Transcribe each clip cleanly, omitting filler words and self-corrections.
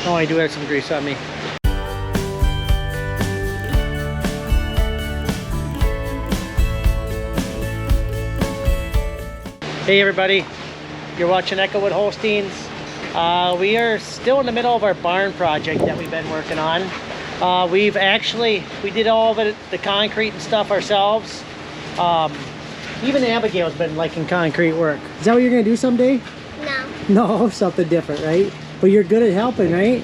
Oh, I do have some grease on me. Hey everybody, you're watching Echowood Holsteins. We are still in the middle of our barn project that we've been working on. We did all of it, the concrete and stuff ourselves. Even Abigail's been liking concrete work. Is that what you're gonna do someday? No. No, something different, right? But you're good at helping, right?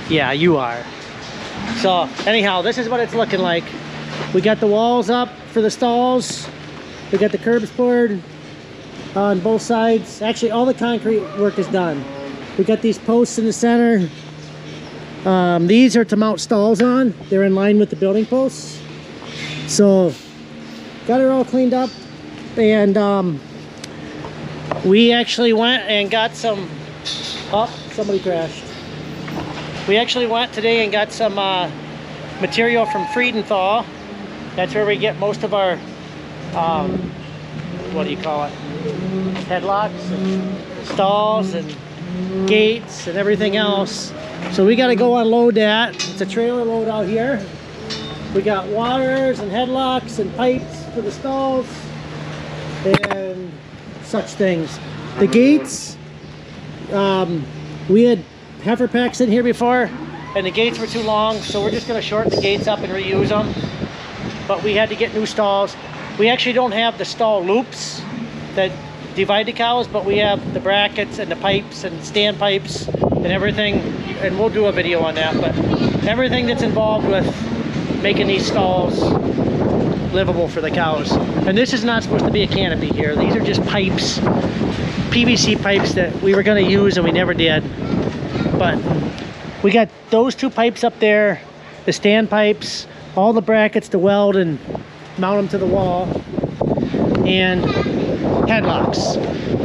Yeah, you are. So anyhow, this is what it's looking like. We got the walls up for the stalls. We got the curbs poured on both sides. Actually, all the concrete work is done. We got these posts in the center. These are to mount stalls on. They're in line with the building posts. So got it all cleaned up, and we actually went and got some, oh, somebody crashed. We actually went today and got some material from Friedenthal. That's where we get most of our, what do you call it? Headlocks and stalls and gates and everything else. So we got to go unload that. It's a trailer load out here. We got waters and headlocks and pipes for the stalls and such things. The gates, we had heifer packs in here before and the gates were too long, so we're just going to shorten the gates up and reuse them. But we had to get new stalls. We actually don't have the stall loops that divide the cows, but we have the brackets and the pipes and stand pipes and everything, and we'll do a video on that. But everything that's involved with making these stalls livable for the cows. And this is not supposed to be a canopy here. These are just pipes, PVC pipes that we were going to use and we never did. But we got those two pipes up there, the stand pipes, all the brackets to weld and mount them to the wall, and headlocks.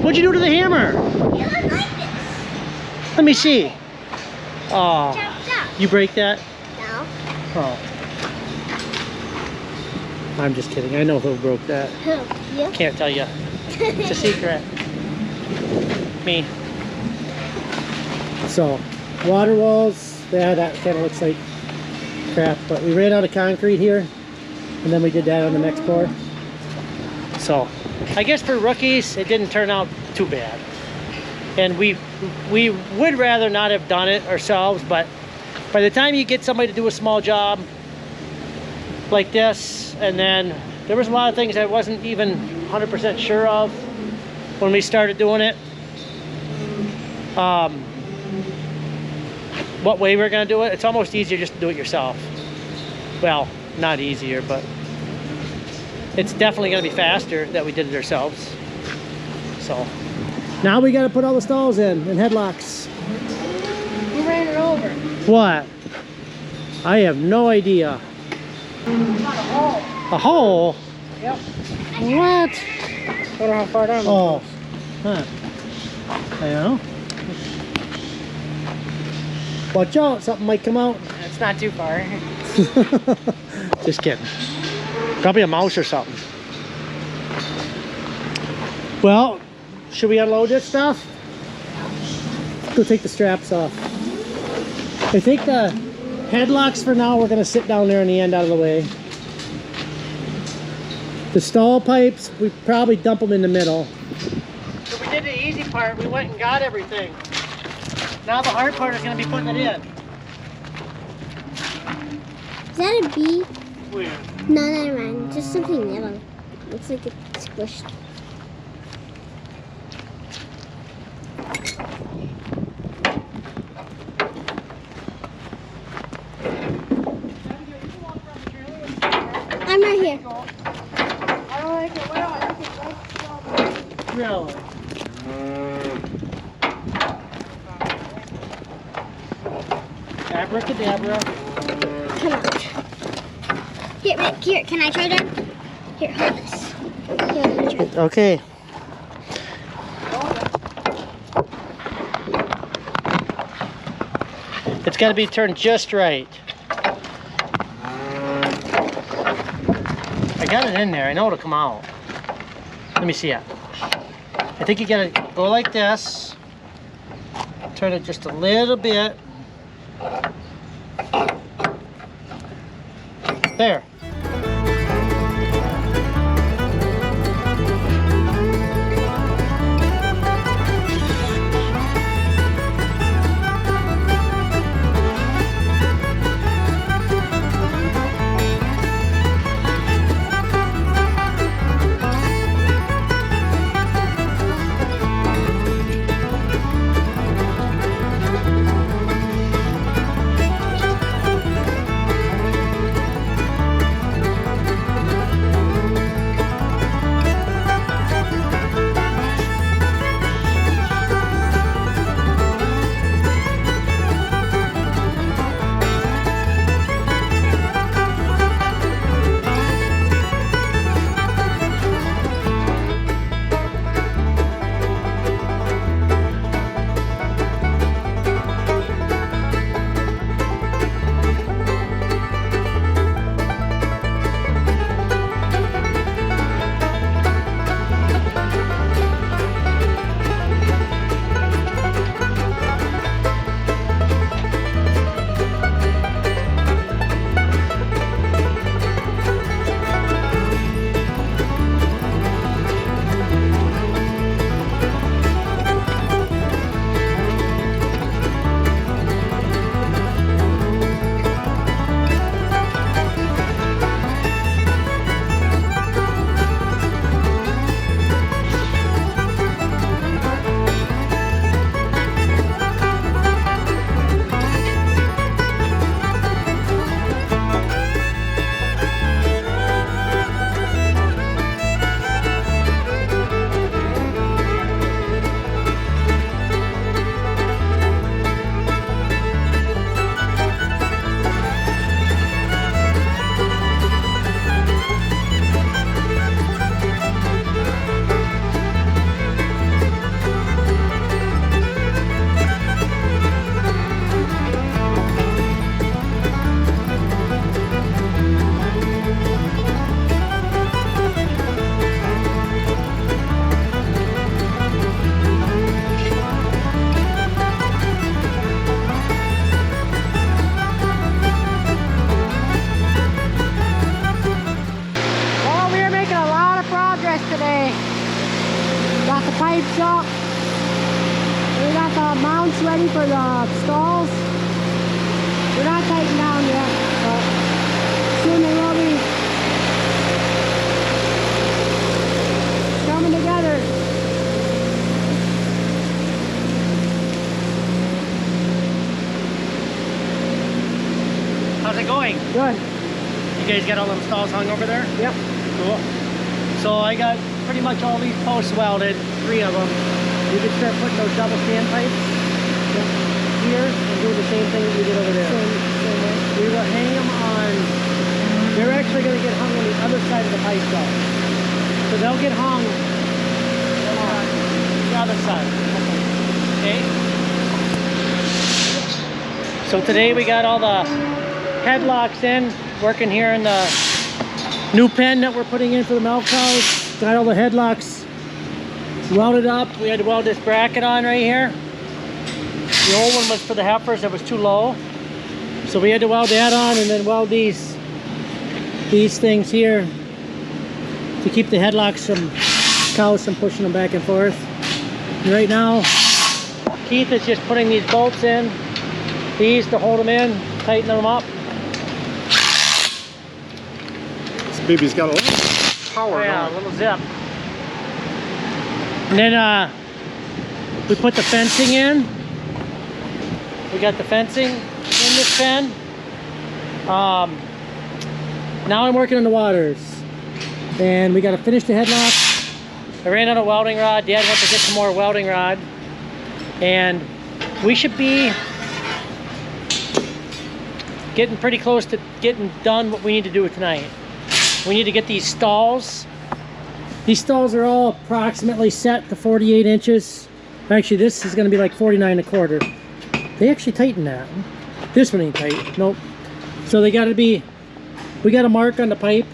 What'd you do to the hammer? You look like this. Let me see. Oh, Chop, chop. you break that? No. Oh. I'm just kidding. I know who broke that. Who? You? Can't tell you. It's a secret. Me. So, water walls. Yeah, that kind of looks like crap, but we ran out of concrete here, and then we did that on the next pour. So, I guess for rookies, it didn't turn out too bad. And we would rather not have done it ourselves, but by the time you get somebody to do a small job like this, and then there was a lot of things I wasn't even 100% sure of when we started doing it. What way we're going to do it, it's almost easier just to do it yourself. Well, not easier, but it's definitely going to be faster that we did it ourselves. So now we got to put all the stalls in and headlocks. You ran it over. What? I have no idea. A hole? Yep. What? I don't know how far down. Oh. Huh. I don't know. Watch out, something might come out. It's not too far. Just kidding. Probably a mouse or something. Well, should we unload this stuff? Let's go take the straps off. I think the headlocks for now, we're going to sit down there in the end out of the way. The stall pipes, we probably dump them in the middle. So we did the easy part. We went and got everything. Now the hard part is going to be putting it in. Is that a bee? Where? No, never mind. Just something yellow. Looks like it's squished. I'm right here. I don't like it. Why don't I like it? Really? Abracadabra. Come on. Here, can I try that? Here, hold this. Here, let me try. Okay. It's got to be turned just right. I got it in there. I know it'll come out. Let me see it. I think you gotta go like this. Turn it just a little bit. There. pipes up. We got the mounts ready for the stalls. We're not tightened down yet, but soon they will be coming together. How's it going? Good. You guys got all them stalls hung over there? Yep. Cool. So I got pretty much all these posts welded, 3 of them. We could start putting those double standpipes here and do the same thing that we did over there. We will hang them on, they're actually going to get hung on the other side of the pipe though. So they'll get hung on the other side. Okay? So today we got all the headlocks in, working here in the new pen that we're putting in for the milk cows. Got all the headlocks welded up. We had to weld this bracket on right here. The old one was for the heifers that was too low. So we had to weld that on and then weld these things here to keep the headlocks from cows from pushing them back and forth. And right now, Keith is just putting these bolts in, these to hold them in, tighten them up. Baby's got a little power. Oh, yeah, a little zip. And then we put the fencing in. We got the fencing in this pen. Now I'm working on the waters. And we got to finish the headlock. I ran out of welding rod. Dad went to get some more welding rod. And we should be getting pretty close to getting done what we need to do tonight. We need to get these stalls. These stalls are all approximately set to 48 inches. Actually, this is going to be like 49.25. They actually tighten that. This one ain't tight. Nope. So they got to be, we got to mark on the pipe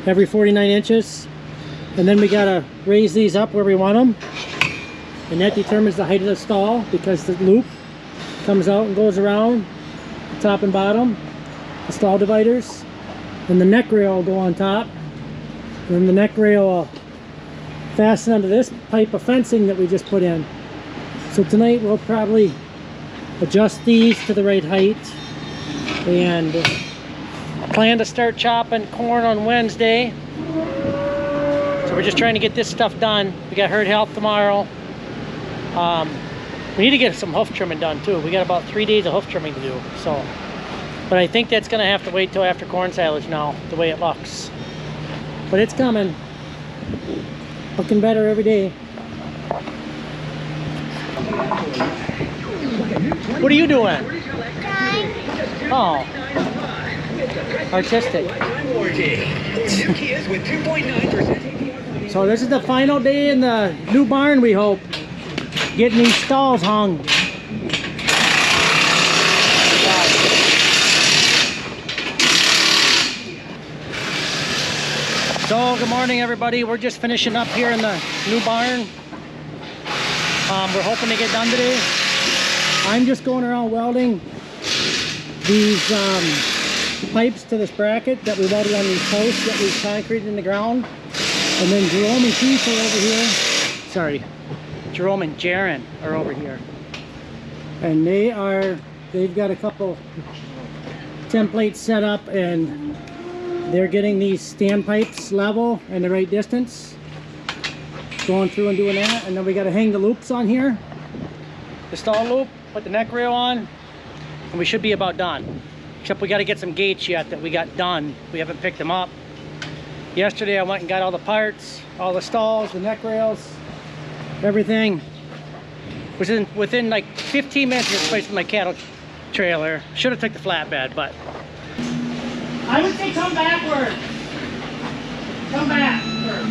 every 49 inches. And then we got to raise these up where we want them. And that determines the height of the stall because the loop. comes out and goes around the top and bottom, the stall dividers. Then the neck rail will go on top. And then the neck rail will fasten onto this pipe of fencing that we just put in. So tonight we'll probably adjust these to the right height and plan to start chopping corn on Wednesday. So we're just trying to get this stuff done. We got herd health tomorrow. We need to get some hoof trimming done too. We got about 3 days of hoof trimming to do. So, but I think that's gonna have to wait till after corn silage now, the way it looks. But it's coming. Looking better every day. What are you doing? Oh. Artistic. So this is the final day in the new barn, we hope. Getting these stalls hung. So good morning everybody. We're just finishing up here in the new barn. We're hoping to get done today. I'm just going around welding these pipes to this bracket that we welded on these posts that we concreted in the ground. And then Jerome and Keith are over here. Sorry, Jerome and Jaron are over here. And they've got a couple templates set up and they're getting these standpipes level and the right distance. Going through and doing that. And then we got to hang the loops on here. The stall loop, put the neck rail on, and we should be about done. Except we got to get some gates yet that we got done. We haven't picked them up. Yesterday I went and got all the parts, all the stalls, the neck rails, everything. Within like 15 minutes of placing my cattle trailer. Should have took the flatbed, but I would say come backward. Come back first.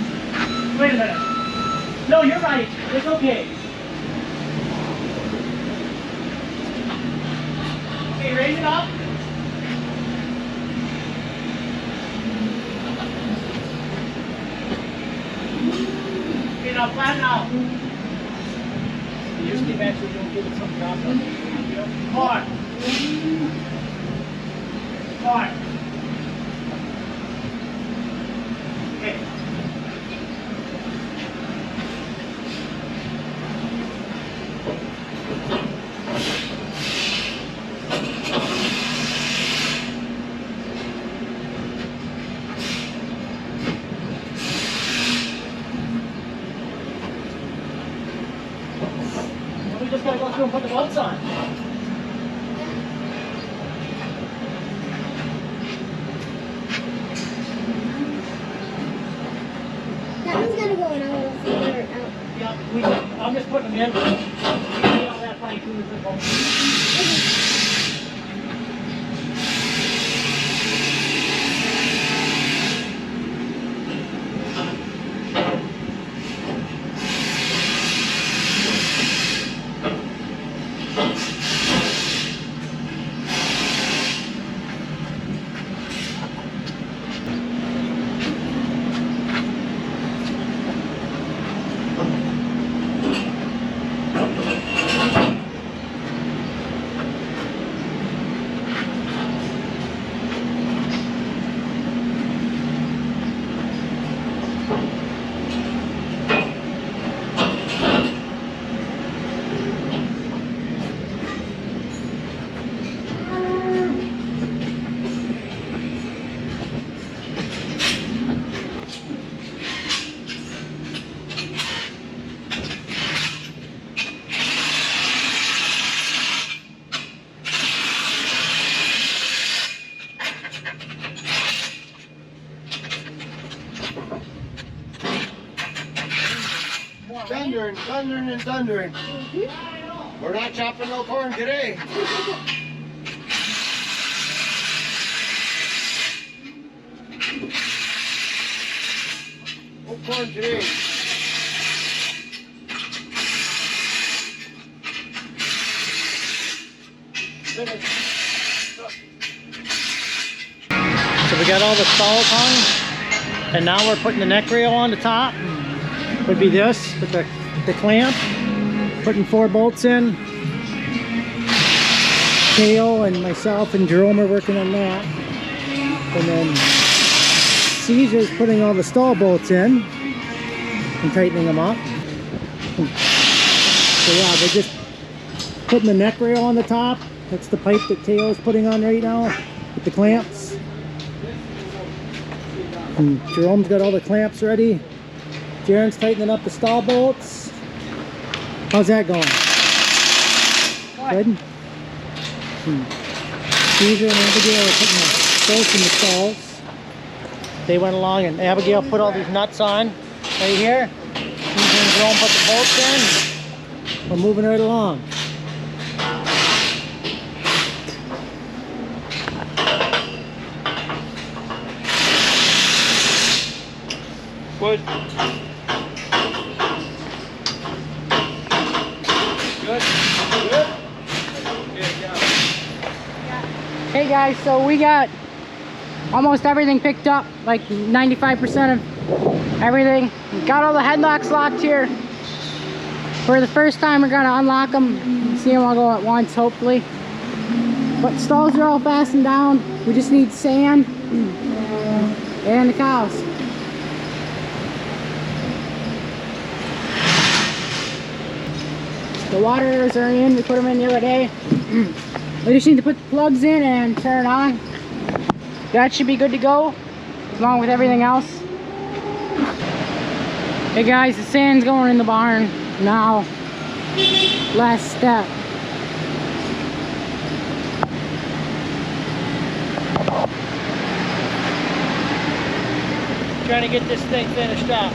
Wait a minute. No, you're right. It's okay. Okay, raise it up. Okay, now flatten out. Usually eventually you'll give it some drop. Hard. Hard. Okay. We just gotta go through and put the bolts on. That one's gonna go in a little figure it out. Yeah, I'm just putting them in. See how that fine tunes the bolts. Thundering, thundering, and thundering. We're not chopping no corn today. No corn today. So we got all the stalls hung, and now we're putting the neck rail on the top. Would be this with the clamp, putting 4 bolts in. Teo and myself and Jerome are working on that. And then Caesar's putting all the stall bolts in and tightening them up. So yeah, we're just putting the neck rail on the top. That's the pipe that Teo's putting on right now with the clamps. And Jerome's got all the clamps ready. Jaren's tightening up the stall bolts. How's that going? Good? Caesar and Abigail are putting the bolts in the stalls. They went along and Abigail put all these nuts on right here. Caesar and Jerome put the bolts in. We're moving right along. Good. Good. Good. Hey guys, so we got almost everything picked up, like 95% of everything. We got all the headlocks locked here. For the first time, we're gonna unlock them. See them all go at once, hopefully. But stalls are all fastened down. We just need sand and the cows. The waters are in. We put them in the other day. We just need to put the plugs in and turn it on. That should be good to go, along with everything else. Hey guys, the sand's going in the barn now. Last step. Trying to get this thing finished up.